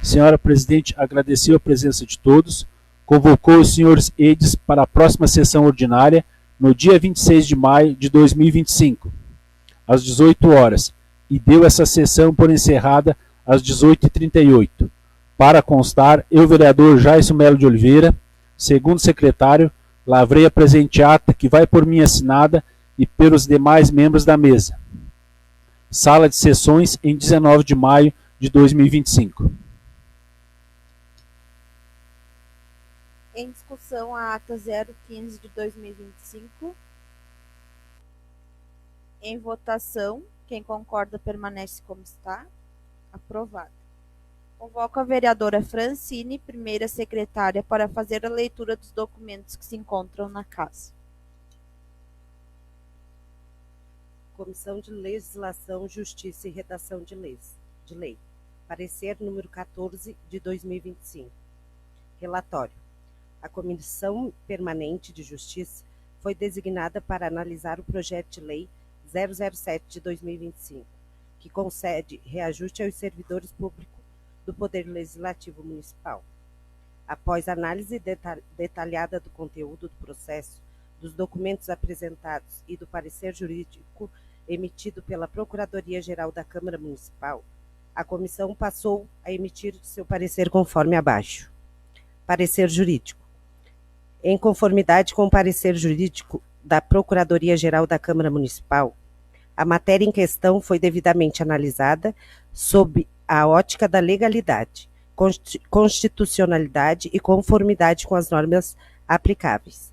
Senhora Presidente, agradeceu a presença de todos, convocou os senhores Edes para a próxima sessão ordinária, no dia 26 de maio de 2025, às 18 horas, e deu essa sessão por encerrada às 18h38. Para constar, eu, vereador Jaison Melo de Oliveira, segundo secretário, lavrei a presente ata que vai por mim assinada e pelos demais membros da mesa. Sala de sessões em 19 de maio de 2025. Em discussão, a ata 015 de 2025. Em votação, quem concorda permanece como está. Aprovado. Convoco a vereadora Francine, primeira secretária, para fazer a leitura dos documentos que se encontram na casa. Comissão de Legislação, Justiça e Redação de Lei. Parecer número 14 de 2025. Relatório. A Comissão Permanente de Justiça foi designada para analisar o projeto de lei 007 de 2025, que concede reajuste aos servidores públicos do Poder Legislativo Municipal. Após análise detalhada do conteúdo do processo, dos documentos apresentados e do parecer jurídico emitido pela Procuradoria-Geral da Câmara Municipal, a comissão passou a emitir seu parecer conforme abaixo. Parecer jurídico. Em conformidade com o parecer jurídico da Procuradoria-Geral da Câmara Municipal, a matéria em questão foi devidamente analisada sob a ótica da legalidade, constitucionalidade e conformidade com as normas aplicáveis.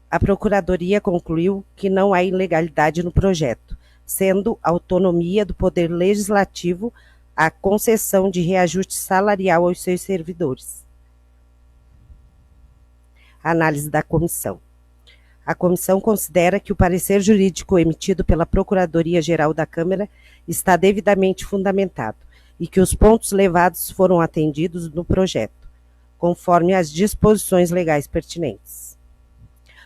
A Procuradoria concluiu que não há ilegalidade no projeto, sendo autonomia do Poder Legislativo a concessão de reajuste salarial aos seus servidores. Análise da comissão. A comissão considera que o parecer jurídico emitido pela Procuradoria-Geral da Câmara está devidamente fundamentado e que os pontos levados foram atendidos no projeto, conforme as disposições legais pertinentes.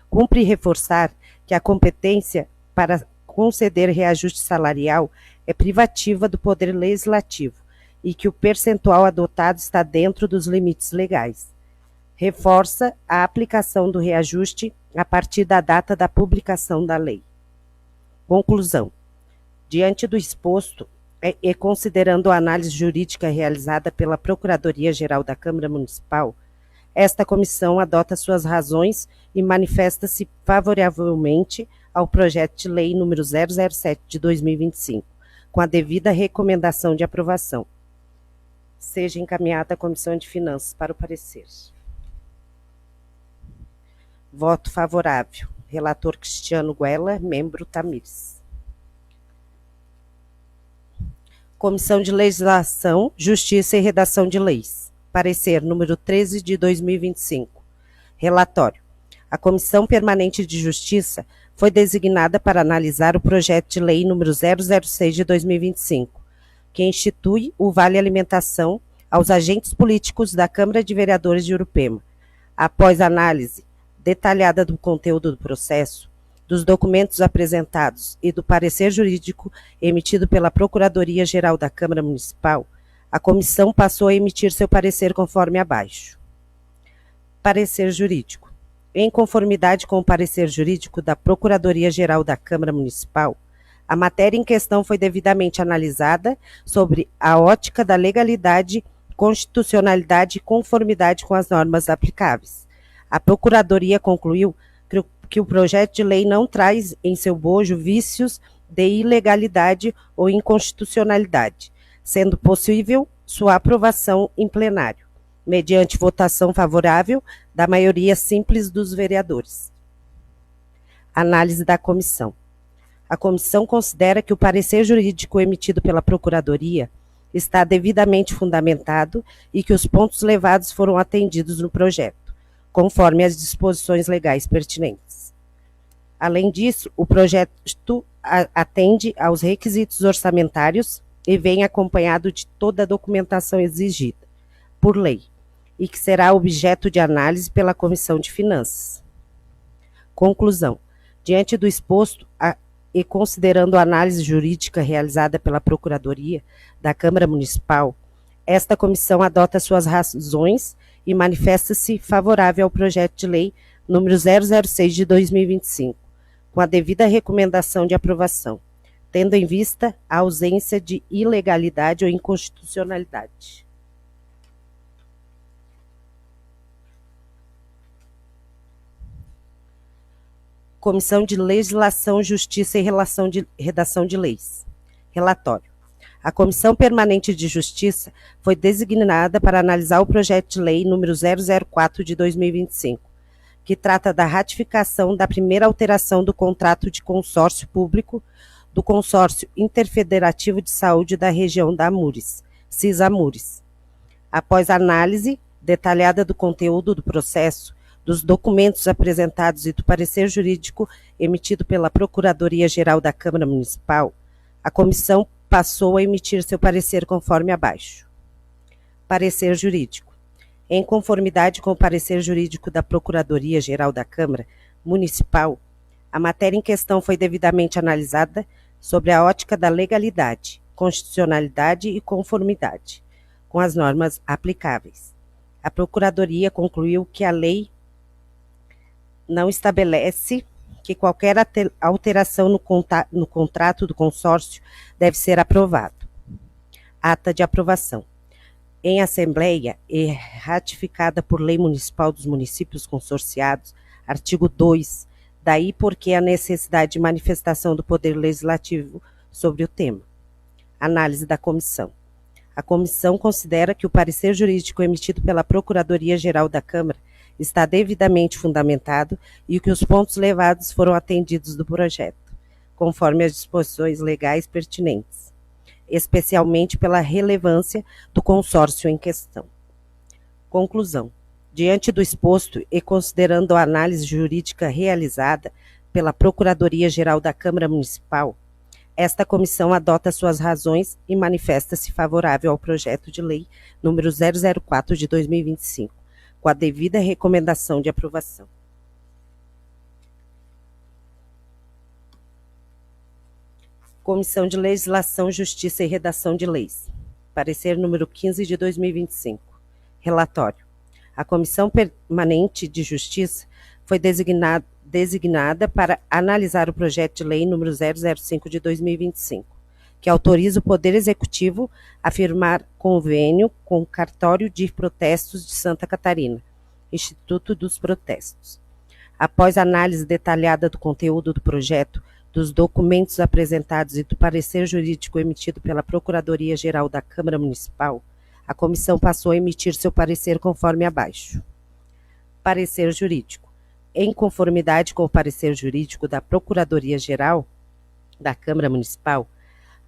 Cumpre reforçar que a competência para conceder reajuste salarial é privativa do Poder Legislativo e que o percentual adotado está dentro dos limites legais. Reforça a aplicação do reajuste a partir da data da publicação da lei. Conclusão. Diante do exposto e considerando a análise jurídica realizada pela Procuradoria-Geral da Câmara Municipal, esta comissão adota suas razões e manifesta-se favoravelmente ao projeto de lei número 007 de 2025, com a devida recomendação de aprovação. Seja encaminhada à Comissão de Finanças para o parecer. Voto favorável. Relator Cristiano Guella, membro Tamires. Comissão de Legislação, Justiça e Redação de Leis. Parecer número 13 de 2025. Relatório. A Comissão Permanente de Justiça foi designada para analisar o projeto de lei número 006 de 2025, que institui o Vale Alimentação aos agentes políticos da Câmara de Vereadores de Urupema. Após análise detalhada do conteúdo do processo, dos documentos apresentados e do parecer jurídico emitido pela Procuradoria-Geral da Câmara Municipal, a comissão passou a emitir seu parecer conforme abaixo. Parecer jurídico. Em conformidade com o parecer jurídico da Procuradoria-Geral da Câmara Municipal, a matéria em questão foi devidamente analisada sobre a ótica da legalidade, constitucionalidade e conformidade com as normas aplicáveis. A Procuradoria concluiu que o projeto de lei não traz em seu bojo vícios de ilegalidade ou inconstitucionalidade, sendo possível sua aprovação em plenário, mediante votação favorável da maioria simples dos vereadores. Análise da comissão. A comissão considera que o parecer jurídico emitido pela Procuradoria está devidamente fundamentado e que os pontos levados foram atendidos no projeto, conforme as disposições legais pertinentes. Além disso, o projeto atende aos requisitos orçamentários e vem acompanhado de toda a documentação exigida, por lei, e que será objeto de análise pela Comissão de Finanças. Conclusão. Diante do exposto e considerando a análise jurídica realizada pela Procuradoria da Câmara Municipal, Esta comissão adota suas razões e manifesta-se favorável ao projeto de lei número 006 de 2025, com a devida recomendação de aprovação, tendo em vista a ausência de ilegalidade ou inconstitucionalidade. Comissão de Legislação, Justiça e Redação de Leis. Relatório. A Comissão Permanente de Justiça foi designada para analisar o projeto de lei número 004 de 2025, que trata da ratificação da primeira alteração do contrato de consórcio público do Consórcio Interfederativo de Saúde da Região da Amures, CISA-Amures. Após análise detalhada do conteúdo do processo, dos documentos apresentados e do parecer jurídico emitido pela Procuradoria-Geral da Câmara Municipal, a comissão passou a emitir seu parecer conforme abaixo. Parecer jurídico. Em conformidade com o parecer jurídico da Procuradoria-Geral da Câmara Municipal, a matéria em questão foi devidamente analisada sobre a ótica da legalidade, constitucionalidade e conformidade com as normas aplicáveis. A Procuradoria concluiu que a lei não estabelece que qualquer alteração no contrato do consórcio deve ser aprovado. Ata de aprovação. Em Assembleia e ratificada por Lei Municipal dos Municípios Consorciados, artigo 2, daí porque a necessidade de manifestação do Poder Legislativo sobre o tema. Análise da comissão. A comissão considera que o parecer jurídico emitido pela Procuradoria-Geral da Câmara está devidamente fundamentado e que os pontos levados foram atendidos do projeto, conforme as disposições legais pertinentes, especialmente pela relevância do consórcio em questão. Conclusão. Diante do exposto e considerando a análise jurídica realizada pela Procuradoria-Geral da Câmara Municipal, esta comissão adota suas razões e manifesta-se favorável ao projeto de lei número 004 de 2025, com a devida recomendação de aprovação. Comissão de Legislação, Justiça e Redação de Leis. Parecer número 15 de 2025. Relatório. A Comissão Permanente de Justiça foi designada para analisar o projeto de lei número 005 de 2025, que autoriza o Poder Executivo a firmar convênio com o Cartório de Protestos de Santa Catarina, Instituto dos Protestos. Após análise detalhada do conteúdo do projeto, dos documentos apresentados e do parecer jurídico emitido pela Procuradoria-Geral da Câmara Municipal, a comissão passou a emitir seu parecer conforme abaixo. Parecer jurídico. Em conformidade com o parecer jurídico da Procuradoria-Geral da Câmara Municipal,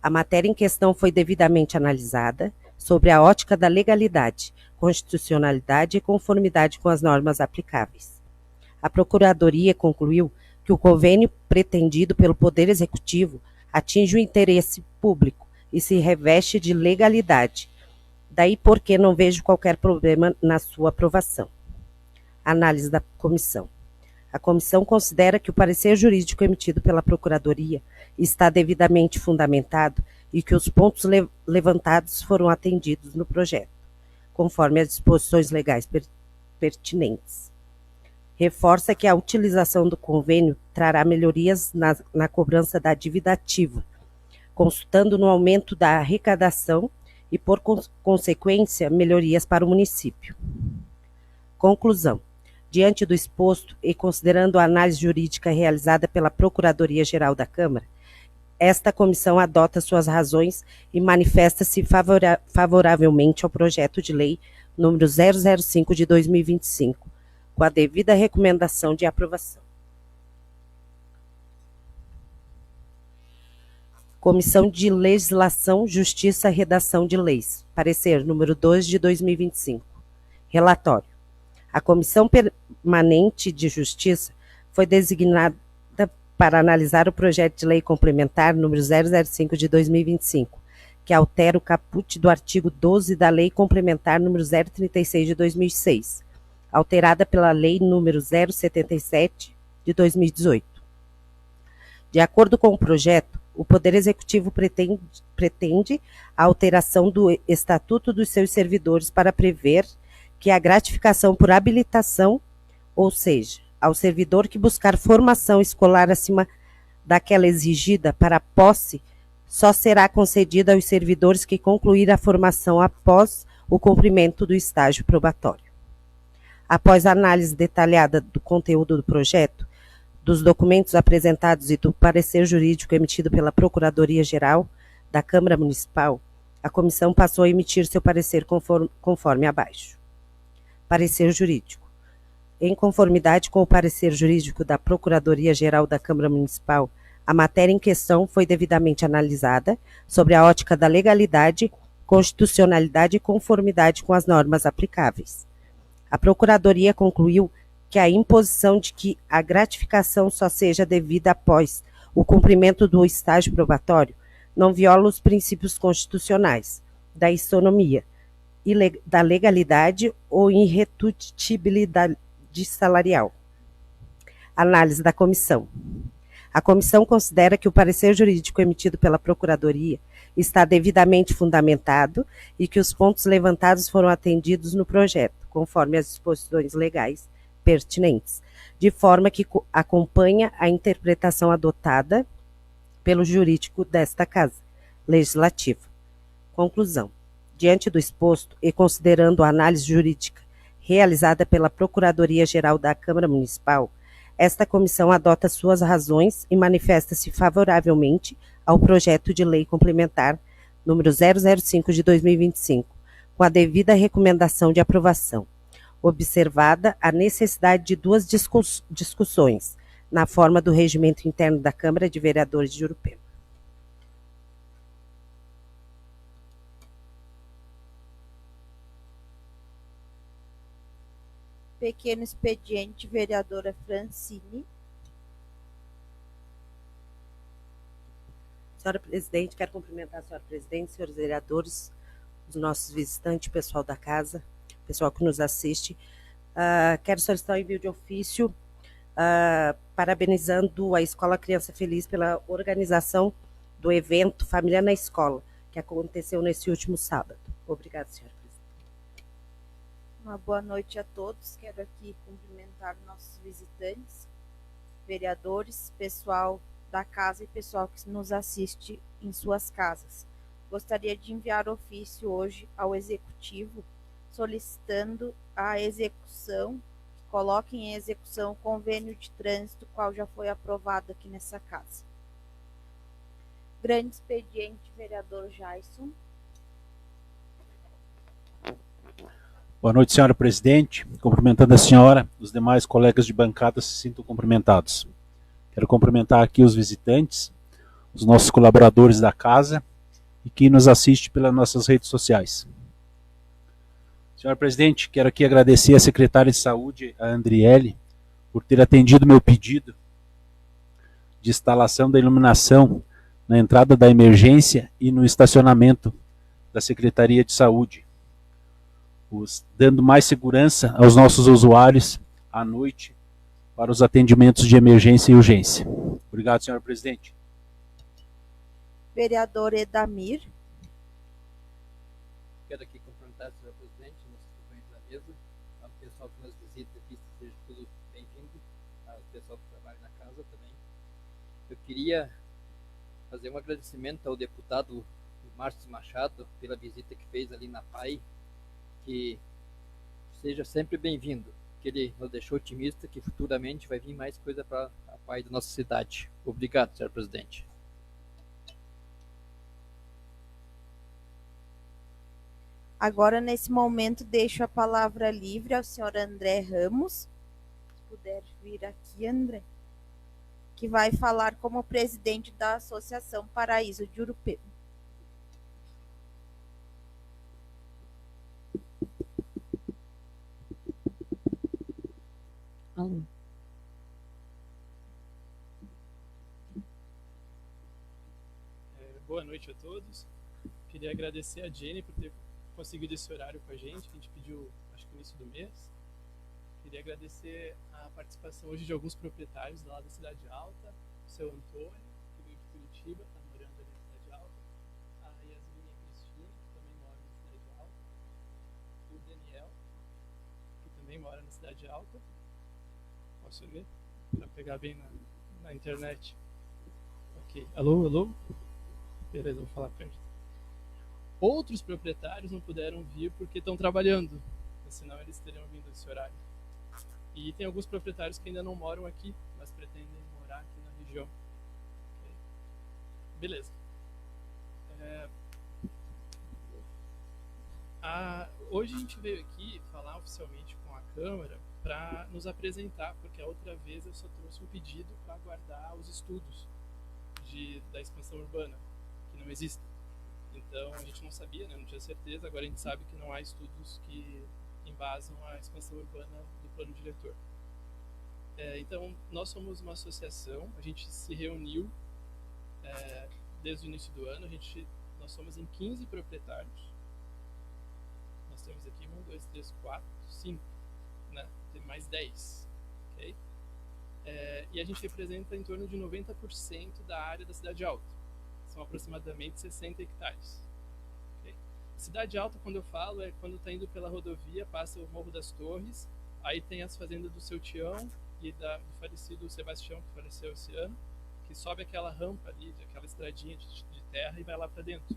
a matéria em questão foi devidamente analisada sobre a ótica da legalidade, constitucionalidade e conformidade com as normas aplicáveis. A Procuradoria concluiu que o convênio pretendido pelo Poder Executivo atinge o interesse público e se reveste de legalidade, daí porque não vejo qualquer problema na sua aprovação. Análise da comissão. A comissão considera que o parecer jurídico emitido pela Procuradoria está devidamente fundamentado e que os pontos levantados foram atendidos no projeto, conforme as disposições legais pertinentes. Reforça que a utilização do convênio trará melhorias na cobrança da dívida ativa, consultando no aumento da arrecadação e, por consequência, melhorias para o município. Conclusão. Diante do exposto e considerando a análise jurídica realizada pela Procuradoria-Geral da Câmara, esta comissão adota suas razões e manifesta-se favoravelmente ao projeto de lei número 005 de 2025, com a devida recomendação de aprovação. Comissão de Legislação, Justiça e Redação de Leis. Parecer número 2 de 2025. Relatório. A Comissão Permanente de Justiça foi designada para analisar o projeto de lei complementar número 005 de 2025, que altera o caput do artigo 12 da Lei Complementar número 036 de 2006, alterada pela Lei número 077 de 2018. De acordo com o projeto, o Poder Executivo pretende a alteração do Estatuto dos seus servidores para prever que a gratificação por habilitação, ou seja, ao servidor que buscar formação escolar acima daquela exigida para a posse, só será concedida aos servidores que concluir a formação após o cumprimento do estágio probatório. Após a análise detalhada do conteúdo do projeto, dos documentos apresentados e do parecer jurídico emitido pela Procuradoria-Geral da Câmara Municipal, a comissão passou a emitir seu parecer conforme abaixo. Parecer jurídico. Em conformidade com o parecer jurídico da Procuradoria-Geral da Câmara Municipal, a matéria em questão foi devidamente analisada sobre a ótica da legalidade, constitucionalidade e conformidade com as normas aplicáveis. A Procuradoria concluiu que a imposição de que a gratificação só seja devida após o cumprimento do estágio probatório não viola os princípios constitucionais da isonomia, da legalidade ou irredutibilidade salarial. Análise da comissão. A comissão considera que o parecer jurídico emitido pela Procuradoria está devidamente fundamentado e que os pontos levantados foram atendidos no projeto, conforme as disposições legais pertinentes, de forma que acompanha a interpretação adotada pelo jurídico desta Casa Legislativa. Conclusão. Diante do exposto e considerando a análise jurídica realizada pela Procuradoria-Geral da Câmara Municipal, esta comissão adota suas razões e manifesta-se favoravelmente ao projeto de lei complementar número 005 de 2025, com a devida recomendação de aprovação, observada a necessidade de duas discussões, na forma do regimento interno da Câmara de Vereadores de Jurupema. Pequeno expediente, vereadora Francine. Senhora Presidente, quero cumprimentar a senhora Presidente, senhores vereadores, os nossos visitantes, pessoal da casa, pessoal que nos assiste. Quero solicitar o envio de ofício parabenizando a Escola Criança Feliz pela organização do evento Família na Escola, que aconteceu nesse último sábado. Obrigada, senhora Presidente. Uma boa noite a todos. Quero aqui cumprimentar nossos visitantes, vereadores, pessoal da casa e pessoal que nos assiste em suas casas. Gostaria de enviar ofício hoje ao Executivo solicitando a execução, que coloque em execução o convênio de trânsito, qual já foi aprovado aqui nessa casa. Grande expediente, vereador Jaison. Boa noite, senhora Presidente. Cumprimentando a senhora, os demais colegas de bancada se sintam cumprimentados. Quero cumprimentar aqui os visitantes, os nossos colaboradores da casa e quem nos assiste pelas nossas redes sociais. Senhora Presidente, quero aqui agradecer à secretária de Saúde, a Andriele, por ter atendido meu pedido de instalação da iluminação na entrada da emergência e no estacionamento da Secretaria de Saúde, dando mais segurança aos nossos usuários à noite para os atendimentos de emergência e urgência. Obrigado, senhora Presidente. Vereador Edamir. Quero aqui cumprimentar a senhora Presidente, nossos companheiros da mesa, ao pessoal que nos visita aqui, seja tudo bem-vindo, ao pessoal que trabalha na casa também. Eu queria fazer um agradecimento ao deputado Márcio Machado pela visita que fez ali na PAI, que seja sempre bem-vindo, que ele nos deixou otimista que futuramente vai vir mais coisa para a PAI da nossa cidade. Obrigado, senhor presidente. Agora, nesse momento, deixo a palavra livre ao senhor André Ramos, se puder vir aqui, André, que vai falar como presidente da Associação Paraíso de Jurupema. Boa noite a todos. Queria agradecer a Jenny por ter conseguido esse horário com a gente pediu, acho que no início do mês. Queria agradecer a participação hoje de alguns proprietários lá da Cidade Alta, o seu Antônio, que veio de Curitiba também. também mora na Cidade Alta. Posso ler? Para pegar bem na internet. Ok. Alô, alô? Beleza, vou falar perto. Outros proprietários não puderam vir porque estão trabalhando, senão eles teriam vindo esse horário. E tem alguns proprietários que ainda não moram aqui, mas pretendem morar aqui na região. Okay. Beleza. Hoje a gente veio aqui falar oficialmente com a Câmara para nos apresentar, porque a outra vez eu só trouxe um pedido para aguardar os estudos da expansão urbana, que não existem. Então a gente não sabia, né, não tinha certeza, agora a gente sabe que não há estudos que embasam a expansão urbana do plano diretor. Então nós somos uma associação, a gente se reuniu desde o início do ano, nós somos em 15 proprietários. Nós temos aqui 1, 2, 3, 4, 5, né? Tem mais 10, ok? E a gente representa em torno de 90% da área da Cidade Alta. São aproximadamente 60 hectares. Okay? Cidade Alta, quando eu falo, é quando está indo pela rodovia, passa o Morro das Torres, aí tem as fazendas do Seu Tião e do falecido Sebastião, que faleceu esse ano, que sobe aquela rampa ali, aquela estradinha de terra e vai lá para dentro.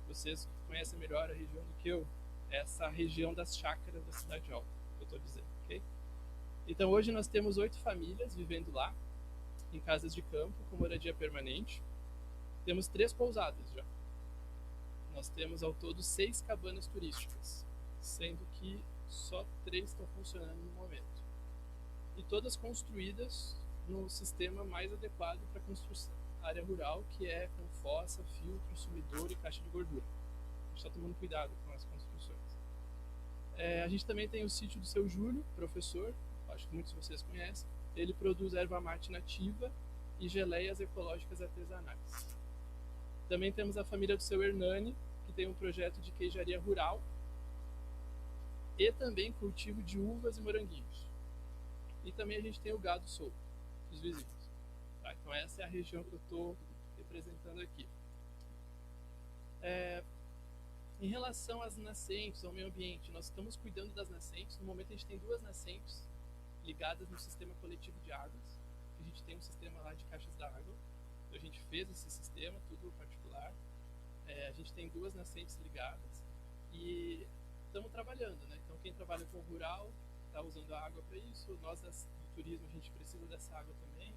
Vocês conhecem melhor a região do que eu. Essa região das chácaras da Cidade Alta, que eu estou dizendo, ok? Então hoje nós temos 8 famílias vivendo lá, em casas de campo, com moradia permanente. Temos 3 pousadas já. Nós temos ao todo 6 cabanas turísticas, sendo que só 3 estão funcionando no momento. E todas construídas no sistema mais adequado para construção. Área rural, que é com fossa, filtro, sumidouro e caixa de gordura. A gente está tomando cuidado com as construções. A gente também tem o sítio do Seu Júlio, professor, acho que muitos de vocês conhecem. Ele produz erva mate nativa e geleias ecológicas artesanais. Também temos a família do Seu Hernani, que tem um projeto de queijaria rural e também cultivo de uvas e moranguinhos. E também a gente tem o gado solto, dos vizinhos. Tá? Então essa é a região que eu estou representando aqui. Em relação às nascentes, ao meio ambiente, nós estamos cuidando das nascentes. No momento a gente tem 2 nascentes ligadas no sistema coletivo de águas. A gente tem um sistema lá de caixas d'água. Então, a gente fez esse sistema, tudo particular. A gente tem 2 nascentes ligadas e estamos trabalhando, né? Então quem trabalha com rural está usando a água para isso. Nós do turismo, a gente precisa dessa água também.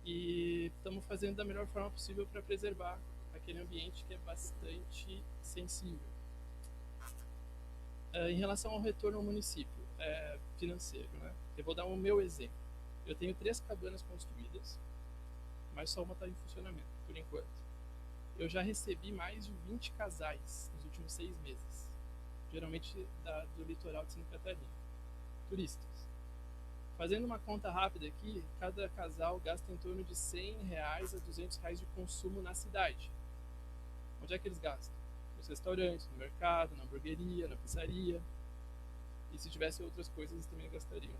E estamos fazendo da melhor forma possível para preservar aquele ambiente que é bastante sensível. Em relação ao retorno ao município financeiro, né? Eu vou dar o meu exemplo. Eu tenho 3 cabanas construídas, mas só uma está em funcionamento, por enquanto. Eu já recebi mais de 20 casais nos últimos 6 meses, geralmente do litoral de Santa Catarina, turistas. Fazendo uma conta rápida aqui, cada casal gasta em torno de R$100 a R$200 de consumo na cidade. Onde é que eles gastam? Nos restaurantes, no mercado, na hamburgueria, na pizzaria. E se tivesse outras coisas, eles também gastariam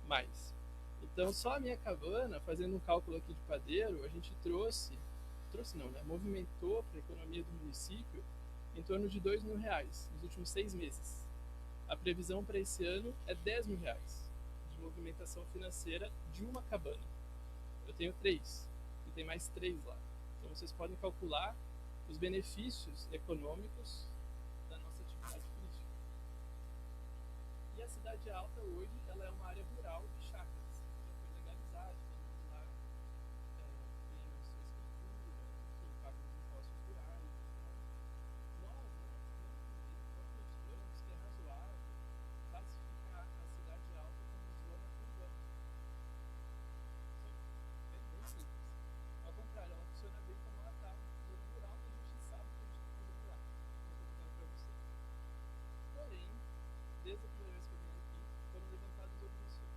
mais. Então, só a minha cabana, fazendo um cálculo aqui de padeiro, a gente movimentou para a economia do município em torno de R$2.000 nos últimos 6 meses. A previsão para esse ano é R$10.000 de movimentação financeira de uma cabana. Eu tenho 3 e tem mais 3 lá. Então vocês podem calcular os benefícios econômicos da nossa atividade turística. E a Cidade Alta hoje ela é uma área rural de chácaras. Já foi legalizada, temos lá tem a sua escritura, enfim, paga os impostos rurais. Então, nós consideramos que é razoável classificar a Cidade Alta como zona urbana. É bem simples. Ao contrário, ela funciona bem como ela está. Zona rural, a gente sabe o que a gente está fazendo lá. Eu estou dizendo para vocês. Porém, desde a primeira vez que eu vim aqui, foram levantadas objeções.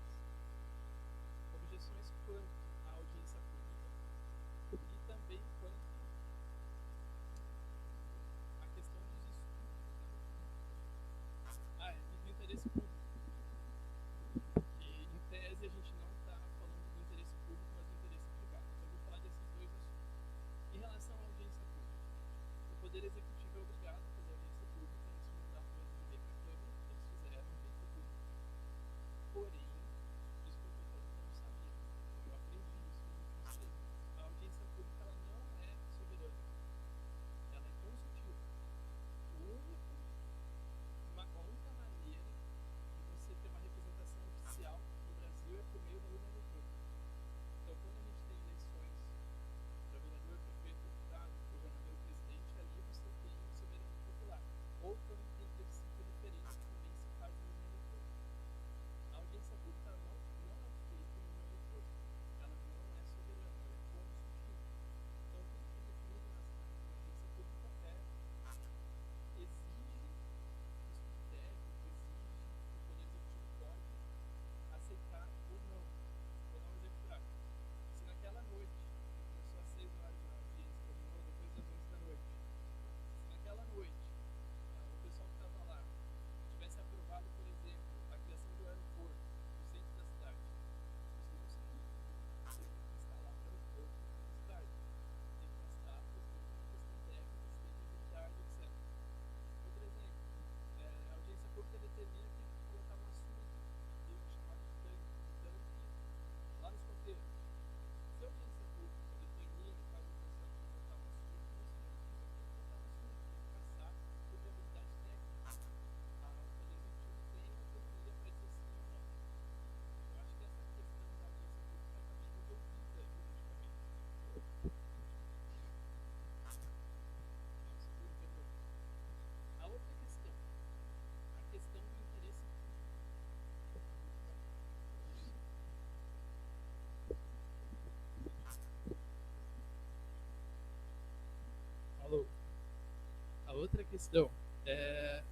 outra questão é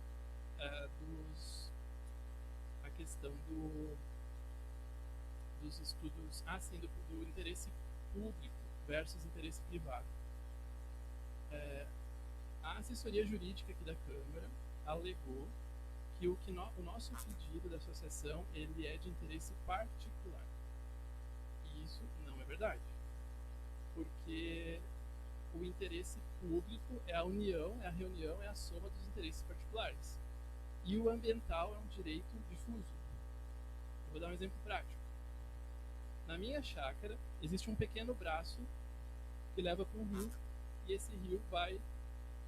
a questão dos estudos, sim, do interesse público versus interesse privado. A assessoria jurídica aqui da Câmara alegou que o nosso pedido da associação ele é de interesse particular. E isso não é verdade. Porque o interesse público é a união, é a reunião, é a soma dos interesses particulares. E o ambiental é um direito difuso. Eu vou dar um exemplo prático. Na minha chácara, existe um pequeno braço que leva para um rio, e esse rio vai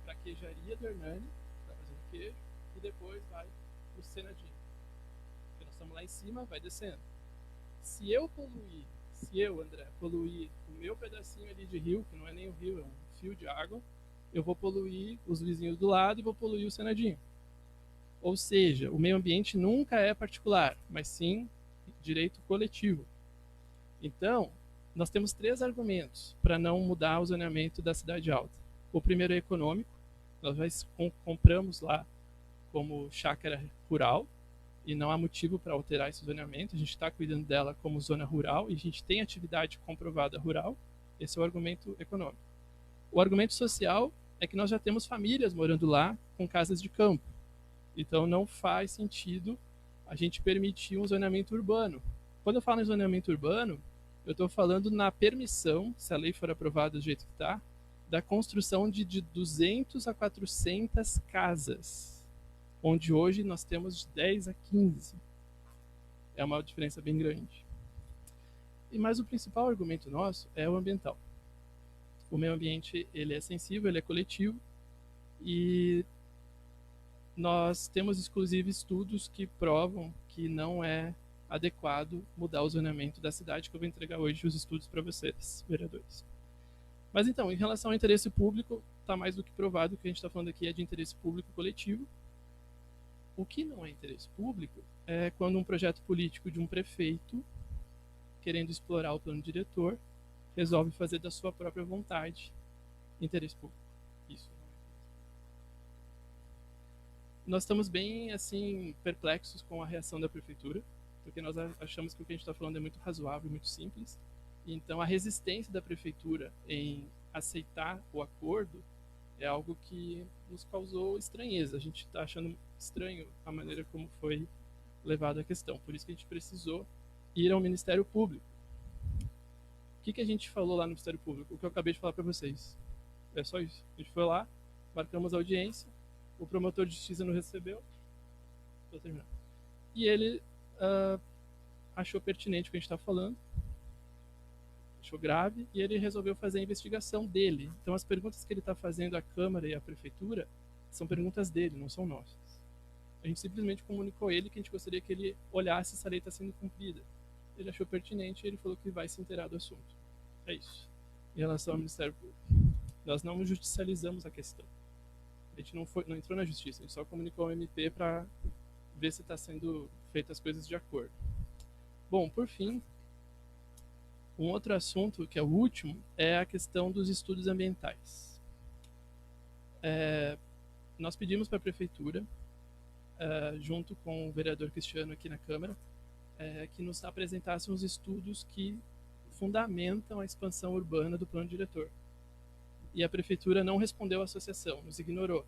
para a queijaria do Hernani, para fazer o queijo, e depois vai para o Senadinho. Porque nós estamos lá em cima, vai descendo. Se eu, André, poluir o meu pedacinho ali de rio, que não é nem um rio, é um fio de água, eu vou poluir os vizinhos do lado e vou poluir o Senadinho. Ou seja, o meio ambiente nunca é particular, mas sim direito coletivo. Então, nós temos 3 argumentos para não mudar o zoneamento da Cidade Alta. O primeiro é econômico. Nós compramos lá como chácara rural e não há motivo para alterar esse zoneamento. A gente está cuidando dela como zona rural e a gente tem atividade comprovada rural. Esse é o argumento econômico. O argumento social é que nós já temos famílias morando lá com casas de campo. Então não faz sentido a gente permitir um zoneamento urbano. Quando eu falo em zoneamento urbano, eu estou falando na permissão, se a lei for aprovada do jeito que está, da construção de 200 a 400 casas, onde hoje nós temos de 10 a 15. É uma diferença bem grande. Mas o principal argumento nosso é o ambiental. O meio ambiente ele é sensível, ele é coletivo, e nós temos inclusive estudos que provam que não é adequado mudar o zoneamento da cidade, que eu vou entregar hoje os estudos para vocês, vereadores. Mas então, em relação ao interesse público, está mais do que provado que a gente está falando aqui é de interesse público coletivo. O que não é interesse público é quando um projeto político de um prefeito, querendo explorar o plano diretor, resolve fazer da sua própria vontade interesse público. Isso não é interesse público. Nós estamos bem assim perplexos com a reação da prefeitura, porque nós achamos que o que a gente está falando é muito razoável, muito simples. Então, a resistência da prefeitura em aceitar o acordo é algo que nos causou estranheza. A gente está achando estranho a maneira como foi levada a questão. Por isso que a gente precisou ir ao Ministério Público. O que a gente falou lá no Ministério Público? O que eu acabei de falar para vocês. É só isso. A gente foi lá, marcamos a audiência, o promotor de justiça nos recebeu. Estou terminando. E ele achou pertinente o que a gente está falando, achou grave, e ele resolveu fazer a investigação dele. Então as perguntas que ele está fazendo à Câmara e à Prefeitura são perguntas dele, não são nossas. A gente simplesmente comunicou a ele que a gente gostaria que ele olhasse se a lei está sendo cumprida. Ele achou pertinente e ele falou que vai se inteirar do assunto. É isso. Em relação ao Ministério Público. Nós não judicializamos a questão. A gente não entrou na justiça, a gente só comunicou ao MP para ver se está sendo feitas as coisas de acordo. Bom, por fim, um outro assunto, que é o último, é a questão dos estudos ambientais. Nós pedimos para a Prefeitura, junto com o vereador Cristiano aqui na Câmara, que nos apresentassem os estudos que fundamentam a expansão urbana do plano diretor. E a Prefeitura não respondeu à associação, nos ignorou.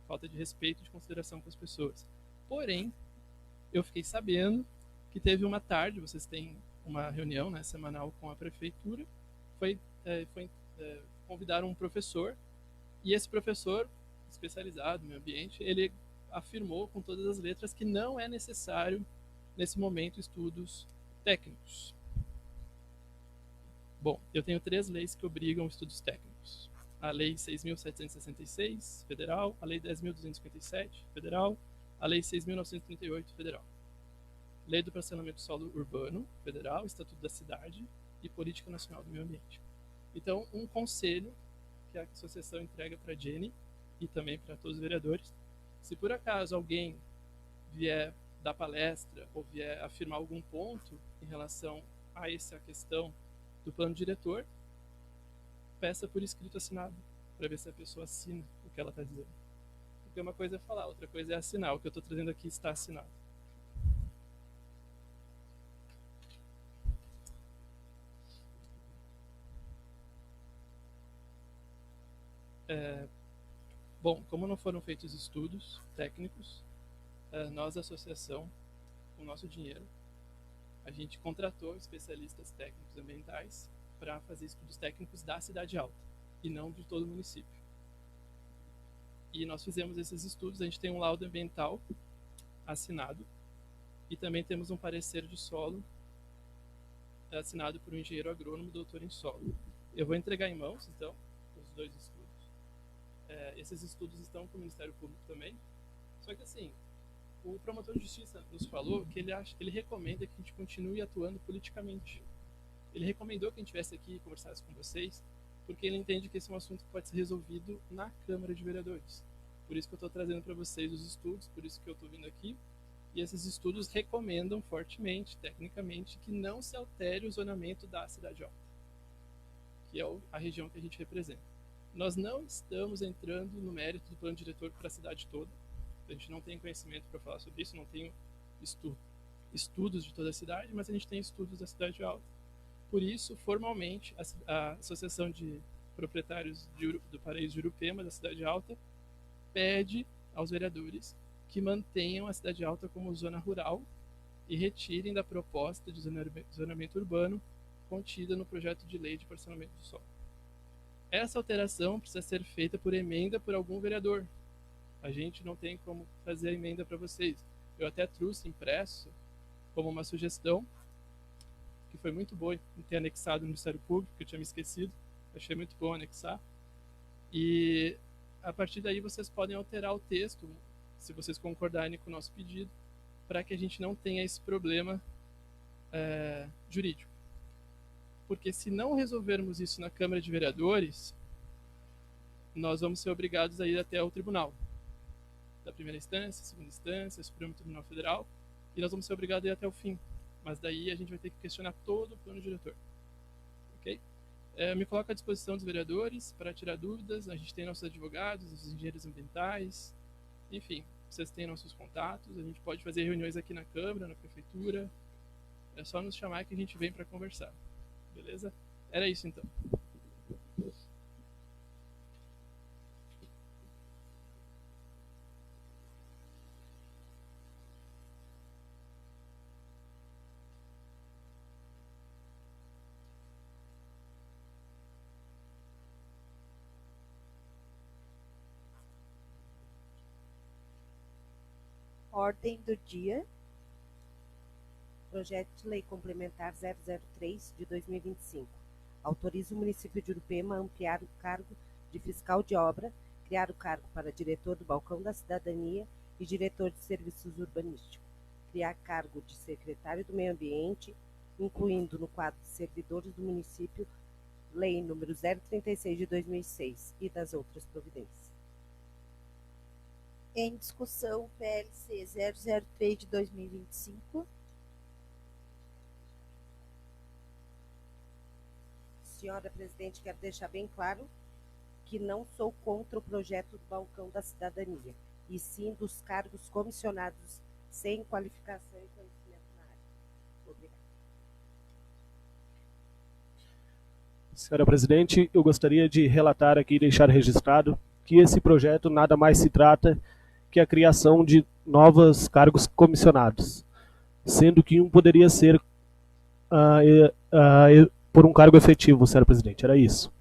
Falta de respeito e de consideração com as pessoas. Porém, eu fiquei sabendo que teve uma tarde, vocês têm uma reunião, né, semanal com a Prefeitura, convidaram um professor, e esse professor, especializado no meio ambiente, ele afirmou com todas as letras que não é necessário, nesse momento, estudos técnicos. Bom, eu tenho 3 leis que obrigam estudos técnicos. A Lei 6.766, federal, a Lei 10.257, federal, a Lei 6.938, federal. Lei do Parcelamento do Solo Urbano, federal, Estatuto da Cidade e Política Nacional do Meio Ambiente. Então, um conselho que a associação entrega para a Jenny e também para todos os vereadores: se por acaso alguém vier dar palestra ou vier afirmar algum ponto em relação a essa questão do plano diretor, peça por escrito assinado, para ver se a pessoa assina o que ela está dizendo. Porque uma coisa é falar, outra coisa é assinar. O que eu estou trazendo aqui está assinado. Bom, como não foram feitos estudos técnicos, nós, a associação, com o nosso dinheiro, a gente contratou especialistas técnicos ambientais para fazer estudos técnicos da Cidade Alta e não de todo o município. E nós fizemos esses estudos, a gente tem um laudo ambiental assinado e também temos um parecer de solo assinado por um engenheiro agrônomo, doutor em solo. Eu vou entregar em mãos, então, os dois estudos. Esses estudos estão com o Ministério Público também. Só que assim, o promotor de justiça nos falou que ele recomenda que a gente continue atuando politicamente. Ele recomendou que a gente viesse aqui e conversasse com vocês, porque ele entende que esse é um assunto que pode ser resolvido na Câmara de Vereadores. Por isso que eu estou trazendo para vocês os estudos, por isso que eu estou vindo aqui. E esses estudos recomendam fortemente, tecnicamente, que não se altere o zonamento da Cidade Alta, que é a região que a gente representa. Nós não estamos entrando no mérito do plano diretor para a cidade toda. A gente não tem conhecimento para falar sobre isso, não tem estudos de toda a cidade, mas a gente tem estudos da Cidade Alta. Por isso, formalmente, a Associação de Proprietários do Paraíso de Urupema, da Cidade Alta, pede aos vereadores que mantenham a Cidade Alta como zona rural e retirem da proposta de zonamento urbano contida no projeto de lei de parcelamento do solo. Essa alteração precisa ser feita por emenda por algum vereador. A gente não tem como fazer a emenda para vocês. Eu até trouxe impresso como uma sugestão, que foi muito boa em ter anexado no Ministério Público, que eu tinha me esquecido. Achei muito bom anexar. E a partir daí vocês podem alterar o texto, se vocês concordarem com o nosso pedido, para que a gente não tenha esse problema jurídico. Porque se não resolvermos isso na Câmara de Vereadores, nós vamos ser obrigados a ir até o tribunal, da primeira instância, segunda instância, Supremo Tribunal Federal, e nós vamos ser obrigados a ir até o fim. Mas daí a gente vai ter que questionar todo o plano diretor. Ok? Me coloco à disposição dos vereadores para tirar dúvidas. A gente tem nossos advogados, os engenheiros ambientais, enfim, vocês têm nossos contatos. A gente pode fazer reuniões aqui na Câmara, na Prefeitura. É só nos chamar que a gente vem para conversar. Beleza? Era isso então. Ordem do dia. Projeto de Lei Complementar 003 de 2025. Autoriza o município de Urupema a ampliar o cargo de fiscal de obra, criar o cargo para diretor do Balcão da Cidadania e diretor de serviços urbanísticos, criar cargo de secretário do Meio Ambiente, incluindo no quadro de servidores do município Lei número 036 de 2006 e das outras providências. Em discussão, PLC 003 de 2025. Senhora Presidente, quero deixar bem claro que não sou contra o projeto do Balcão da Cidadania, e sim dos cargos comissionados sem qualificação e conhecimento na área. Obrigada. Senhora Presidente, eu gostaria de relatar aqui e deixar registrado que esse projeto nada mais se trata que a criação de novos cargos comissionados, sendo que um poderia ser por um cargo efetivo, senhora Presidente. Era isso.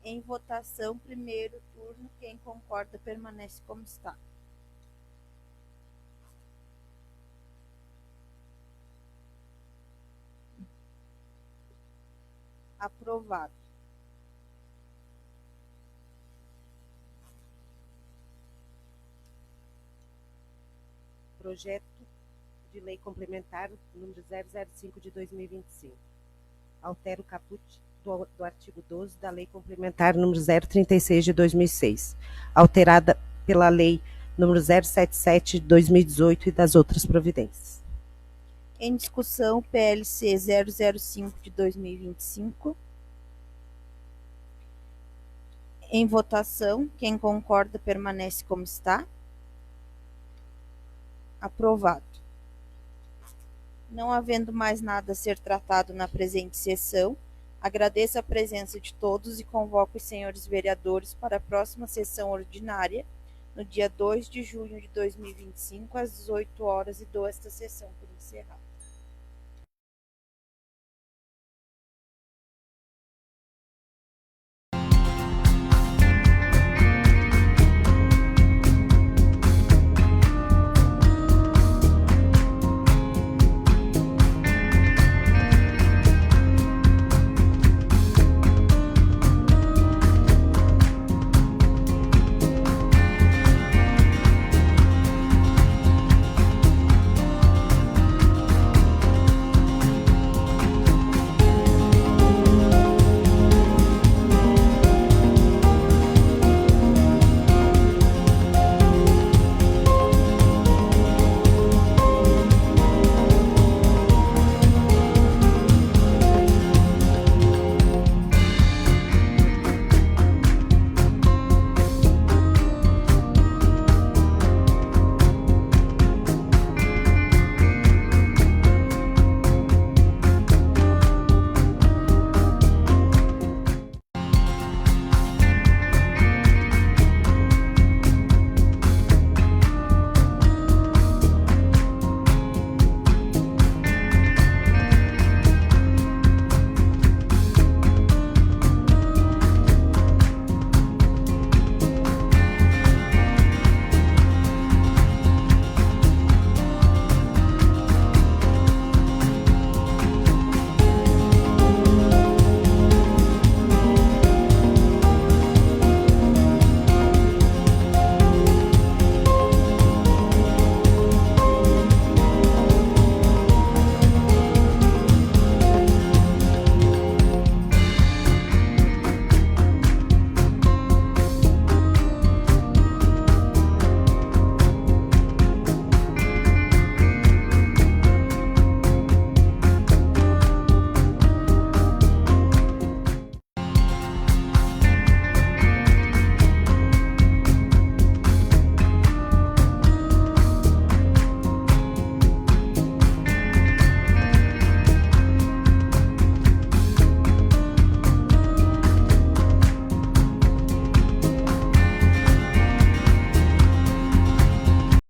Em votação, primeiro turno, quem concorda permanece como está. Aprovado. Projeto de Lei Complementar número 005 de 2025. Altera o caput do artigo 12 da Lei Complementar número 036 de 2006, alterada pela Lei número 077 de 2018 e das outras providências. Em discussão, PLC 005 de 2025. Em votação, quem concorda permanece como está. Aprovado. Não havendo mais nada a ser tratado na presente sessão, agradeço a presença de todos e convoco os senhores vereadores para a próxima sessão ordinária, no dia 2 de junho de 2025, às 18 horas, e dou esta sessão por encerrada.